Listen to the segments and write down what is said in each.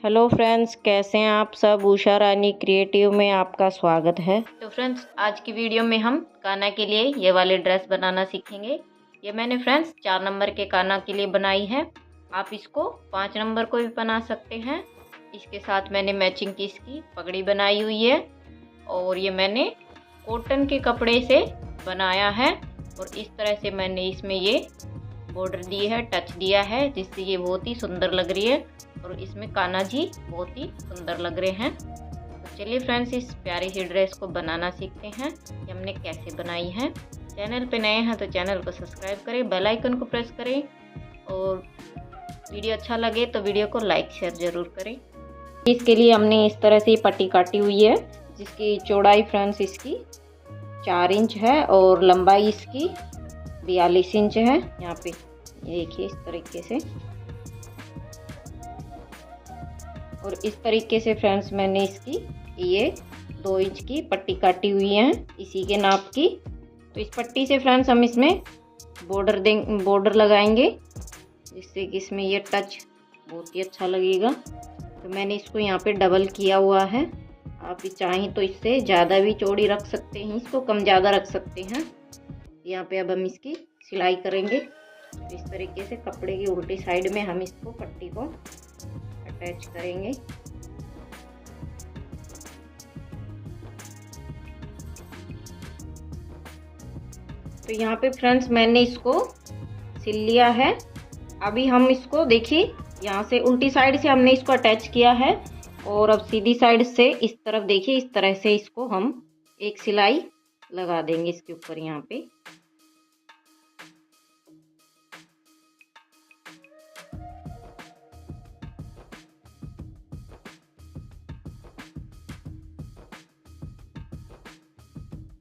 Hello friends, कैसे हैं आप सब। उषा रानी क्रिएटिव में आपका स्वागत है। तो फ्रेंड्स, आज की वीडियो में हम कान्हा के लिए ये वाली ड्रेस बनाना सीखेंगे। ये मैंने फ्रेंड्स 4 नंबर के कान्हा के लिए बनाई है। आप इसको 5 नंबर को भी बना सकते हैं। इसके साथ मैंने मैचिंग की इसकी पगड़ी बनाई हुई है और ये मैंने कॉटन के कपड़े से बनाया है और इस तरह से मैंने इसमें ये बॉर्डर दी है, टच दिया है, जिससे ये बहुत ही सुंदर लग रही है और इसमें कान्हा जी बहुत ही सुंदर लग रहे हैं। तो चलिए फ्रेंड्स, इस प्यारी सी ड्रेस को बनाना सीखते हैं कि हमने कैसे बनाई है। चैनल पे नए हैं तो चैनल को सब्सक्राइब करें, बेल आइकन को प्रेस करें और वीडियो अच्छा लगे तो वीडियो को लाइक शेयर ज़रूर करें। इसके लिए हमने इस तरह से पट्टी काटी हुई है, जिसकी चौड़ाई फ्रेंड्स इसकी 4 इंच है और लंबाई इसकी 42 इंच है। यहाँ पे ये देखिए इस तरीके से, और इस तरीके से फ्रेंड्स मैंने इसकी ये 2 इंच की पट्टी काटी हुई है इसी के नाप की। तो इस पट्टी से फ्रेंड्स हम इसमें बॉर्डर लगाएंगे, जिससे कि इसमें ये टच बहुत ही अच्छा लगेगा। तो मैंने इसको यहाँ पे डबल किया हुआ है। आप चाहें तो इससे ज़्यादा भी चौड़ी रख सकते हैं, इसको कम ज़्यादा रख सकते हैं। यहाँ पे अब हम इसकी सिलाई करेंगे। तो इस तरीके से कपड़े की उल्टी साइड में हम इसको पट्टी को अटैच करेंगे। तो यहाँ पे फ्रेंड्स मैंने इसको सिल लिया है। अभी हम इसको देखिए, यहाँ से उल्टी साइड से हमने इसको अटैच किया है और अब सीधी साइड से इस तरफ देखिए, इस तरह से इसको हम एक सिलाई लगा देंगे इसके ऊपर। यहाँ पे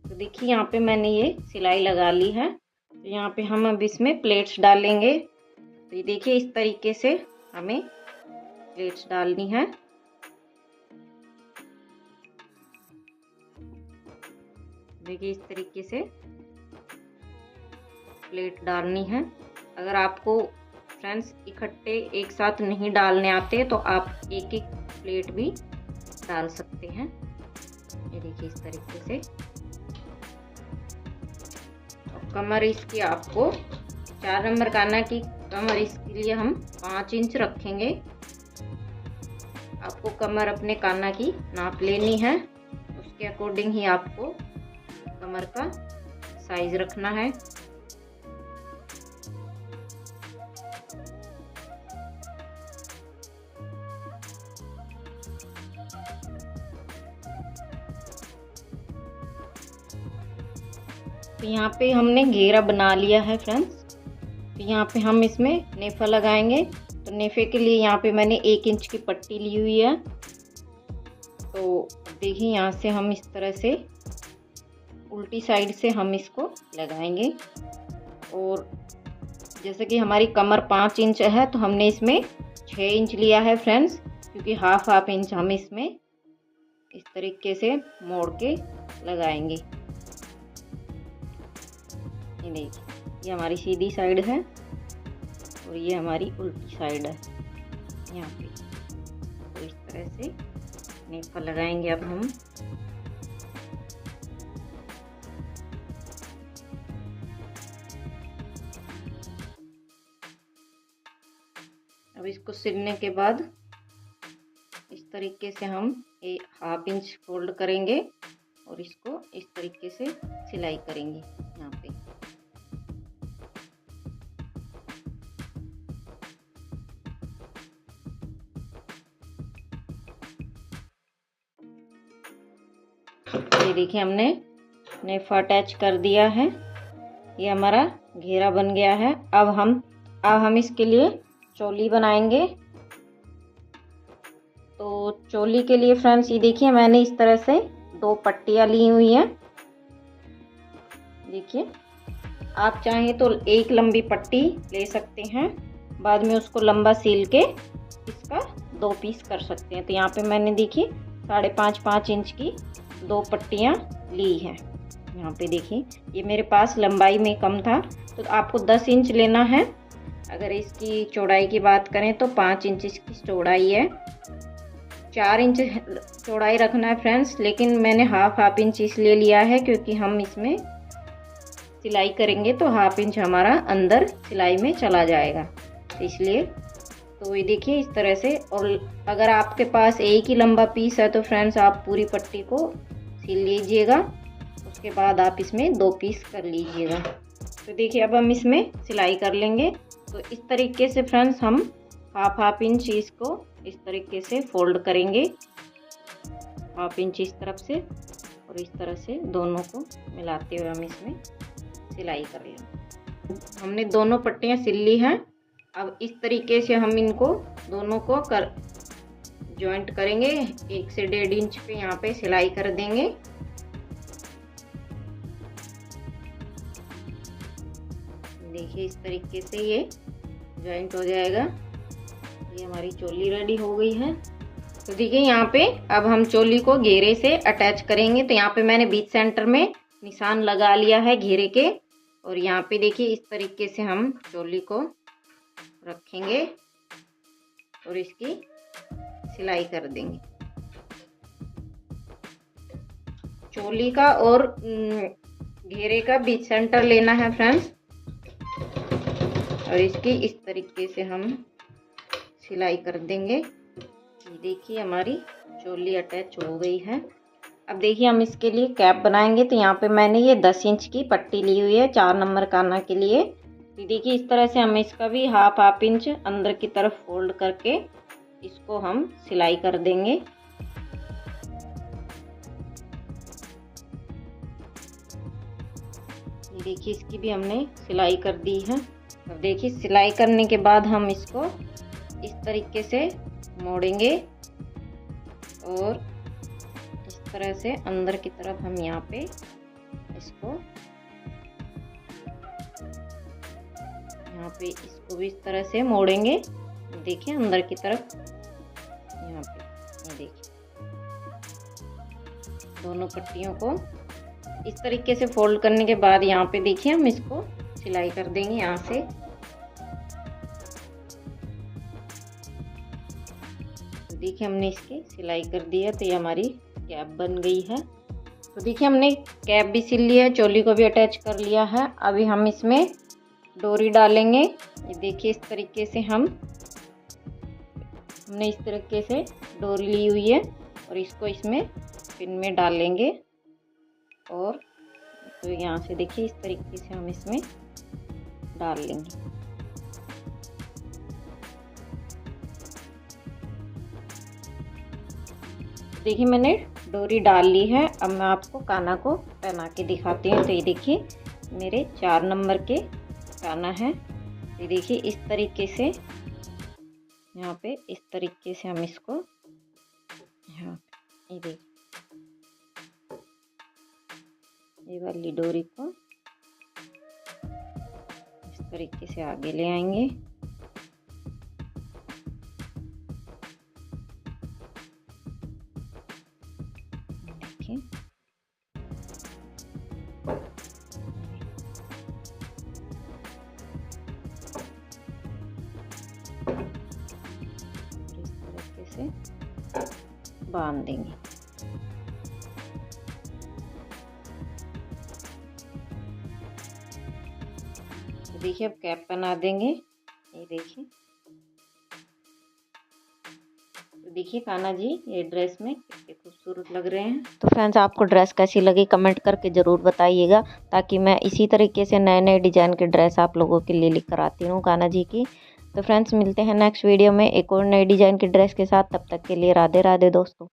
तो देखिए यहाँ पे मैंने ये सिलाई लगा ली है। तो यहाँ पे हम अब इसमें प्लेट्स डालेंगे। तो ये देखिए इस तरीके से हमें प्लेट्स डालनी है। देखिए इस तरीके से प्लेट डालनी है। अगर आपको फ्रेंड्स इकट्ठे एक साथ नहीं डालने आते तो आप एक एक प्लेट भी डाल सकते हैं। ये देखिए इस तरीके से। कमर इसकी आपको 4 नंबर कान्हा की कमर इसके लिए हम 5 इंच रखेंगे। आपको कमर अपने कान्हा की नाप लेनी है, उसके अकॉर्डिंग ही आपको कमर का साइज रखना है। तो यहाँ पे हमने घेरा बना लिया है फ्रेंड्स। तो यहाँ पे हम इसमें नेफा लगाएंगे। तो नेफे के लिए यहाँ पे मैंने 1 इंच की पट्टी ली हुई है। तो देखिए यहाँ से हम इस तरह से उल्टी साइड से हम इसको लगाएंगे। और जैसे कि हमारी कमर 5 इंच है तो हमने इसमें 6 इंच लिया है फ्रेंड्स, क्योंकि हाफ इंच हम इसमें इस तरीके से मोड़ के लगाएंगे। ये देखिए, ये हमारी सीधी साइड है और ये हमारी उल्टी साइड है यहाँ पे। तो इस तरह से नेफा लगाएंगे अब हम। अब इसको सिलने के बाद इस तरीके से हम एक हाफ इंच फोल्ड करेंगे और इसको इस तरीके से सिलाई करेंगे यहाँ पे। ये देखिए हमने नेफा अटैच कर दिया है। ये हमारा घेरा बन गया है। अब हम इसके लिए चोली बनाएंगे। तो चोली के लिए फ्रेंड्स ये देखिए मैंने इस तरह से 2 पट्टियाँ ली हुई हैं। देखिए, आप चाहें तो एक लंबी पट्टी ले सकते हैं, बाद में उसको लंबा सील के इसका 2 पीस कर सकते हैं। तो यहाँ पे मैंने देखिए 5.5 इंच की 2 पट्टियाँ ली हैं। यहाँ पे देखिए ये मेरे पास लंबाई में कम था, तो आपको 10 इंच लेना है। अगर इसकी चौड़ाई की बात करें तो 5 इंच इसकी चौड़ाई है। 4 इंच चौड़ाई रखना है फ्रेंड्स, लेकिन मैंने हाफ इंच इसलिए लिया है क्योंकि हम इसमें सिलाई करेंगे तो हाफ इंच हमारा अंदर सिलाई में चला जाएगा, तो इसलिए। तो ये देखिए इस तरह से। और अगर आपके पास एक ही लंबा पीस है तो फ्रेंड्स आप पूरी पट्टी को सिल लीजिएगा, उसके बाद आप इसमें 2 पीस कर लीजिएगा। तो देखिए अब हम इसमें सिलाई कर लेंगे। तो इस तरीके से फ्रेंड्स हम हाफ इंच इसको इस तरीके से फोल्ड करेंगे, हाफ इंच इस तरफ से और इस तरह से दोनों को मिलाते हुए हम इसमें सिलाई कर लेंगे। हमने दोनों पट्टियाँ सिल ली हैं। अब इस तरीके से हम इनको दोनों को जॉइंट करेंगे। 1 से 1.5 इंच पे यहाँ पे सिलाई कर देंगे। देखिए इस तरीके से ये जॉइंट हो जाएगा। ये हमारी चोली रेडी हो गई है। तो देखिए यहाँ पे अब हम चोली को घेरे से अटैच करेंगे। तो यहाँ पे मैंने बीच सेंटर में निशान लगा लिया है घेरे के, और यहाँ पे देखिए इस तरीके से हम चोली को रखेंगे और इसकी सिलाई कर देंगे। चोली का और घेरे का बीच सेंटर लेना है फ्रेंड्स, और इसकी इस तरीके से हम सिलाई कर देंगे। देखिए हमारी चोली अटैच हो गई है। अब देखिए हम इसके लिए कैप बनाएंगे। तो यहाँ पे मैंने ये 10 इंच की पट्टी ली हुई है 4 नंबर काना के लिए। तो देखिए इस तरह से हम इसका भी हाफ इंच अंदर की तरफ फोल्ड करके इसको हम सिलाई कर देंगे। देखिए इसकी भी हमने सिलाई कर दी है। अब देखिए सिलाई करने के बाद हम इसको इस तरीके से मोड़ेंगे और इस तरह से अंदर की तरफ हम यहाँ पे इसको भी इस तरह से मोड़ेंगे। देखिए अंदर की तरफ यहाँ पे ये देखिए दोनों पट्टियों को इस तरीके से फोल्ड करने के बाद यहाँ पे देखिए हम इसको सिलाई कर देंगे यहाँ से। देखिए हमने इसकी सिलाई कर दी है। तो ये हमारी कैप बन गई है। तो देखिए हमने कैप भी सिल लिया है, चोली को भी अटैच कर लिया है। अभी हम इसमें डोरी डालेंगे। ये देखिए इस तरीके से हमने इस तरीके से डोरी ली हुई है और इसको इसमें पिन में डालेंगे। और तो यहाँ से देखिए इस तरीके से हम इसमें डाल लेंगे। देखिए मैंने डोरी डाल ली है। अब मैं आपको काना को पहना के दिखाती हूँ। तो ये देखिए मेरे 4 नंबर के काना है। ये देखिए इस तरीके से यहाँ पे इस तरीके से हम इसको यहाँ ये देखिए ये वाली डोरी को इस तरीके से आगे ले आएंगे। देखिए इस तरीके से बांध देंगे। देखिए अब कैप बना देंगे। ये देखिए तो देखिए कान्हा जी ये ड्रेस में कितने खूबसूरत लग रहे हैं। तो फ्रेंड्स आपको ड्रेस कैसी लगी कमेंट करके ज़रूर बताइएगा, ताकि मैं इसी तरीके से नए नए डिज़ाइन के ड्रेस आप लोगों के लिए लेकर आती हूँ कान्हा जी की। तो फ्रेंड्स मिलते हैं नेक्स्ट वीडियो में एक और नए डिज़ाइन के ड्रेस के साथ। तब तक के लिए राधे राधे दोस्तों।